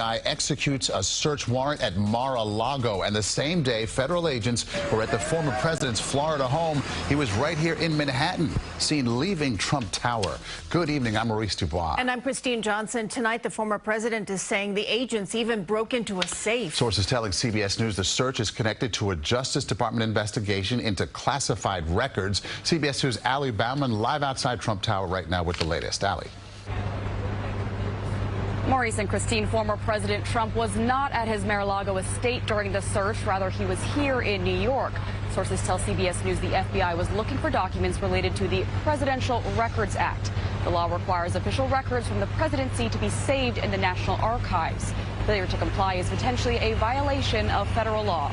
Executes a search warrant at Mar-a-Lago, and the same day federal agents were at the former president's Florida home. He was right here in Manhattan, seen leaving Trump Tower. Good evening, I'm Maurice Dubois. And I'm Christine Johnson. Tonight the former president is saying the agents even broke into a safe. Sources telling CBS News the search is connected to a Justice Department investigation into classified records. CBS News' Ali Bauman live outside Trump Tower right now with the latest. Ali. Maurice and Christine, former President Trump was not at his Mar-a-Lago estate during the search. Rather, he was here in New York. Sources tell CBS News the FBI was looking for documents related to the Presidential Records Act. The law requires official records from the presidency to be saved in the National Archives. Failure to comply is potentially a violation of federal law.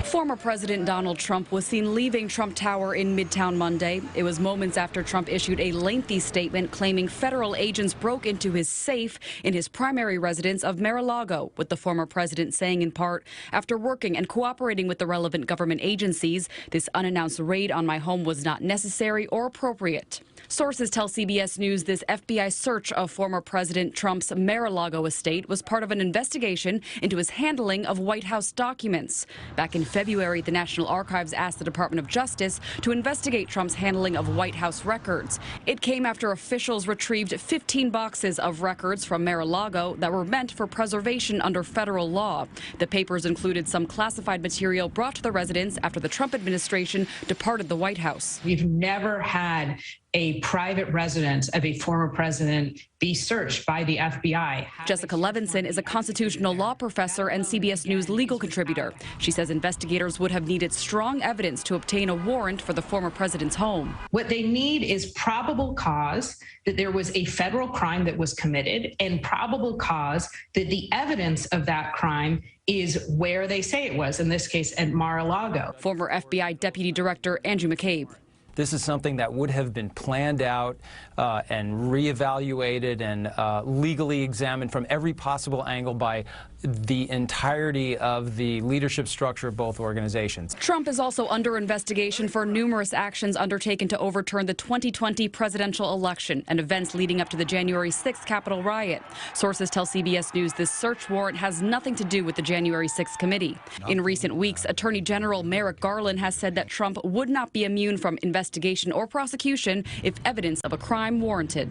Former President Donald Trump was seen leaving Trump Tower in Midtown Monday. It was moments after Trump issued a lengthy statement claiming federal agents broke into his safe in his primary residence of Mar-a-Lago, with the former president saying in part, "After working and cooperating with the relevant government agencies, this unannounced raid on my home was not necessary or appropriate." Sources tell CBS News this FBI search of former President Trump's Mar-a-Lago estate was part of an investigation into his handling of White House documents. Back in February, the National Archives asked the Department of Justice to investigate Trump's handling of White House records. It came after officials retrieved 15 boxes of records from Mar-a-Lago that were meant for preservation under federal law. The papers included some classified material brought to the residence after the Trump administration departed the White House. We've never had a private residence of a former president be searched by the FBI. Jessica Levinson is a constitutional law professor and CBS News legal contributor. She says investigators would have needed strong evidence to obtain a warrant for the former president's home. What they need is probable cause that there was a federal crime that was committed and probable cause that the evidence of that crime is where they say it was, in this case at Mar-a-Lago. Former FBI Deputy Director Andrew McCabe. This is something that would have been planned out and reevaluated and legally examined from every possible angle by the entirety of the leadership structure of both organizations. Trump is also under investigation for numerous actions undertaken to overturn the 2020 presidential election and events leading up to the January 6th Capitol riot. Sources tell CBS News this search warrant has nothing to do with the January 6th committee. In recent weeks, Attorney General Merrick Garland has said that Trump would not be immune from investigation or prosecution if evidence of a crime warranted.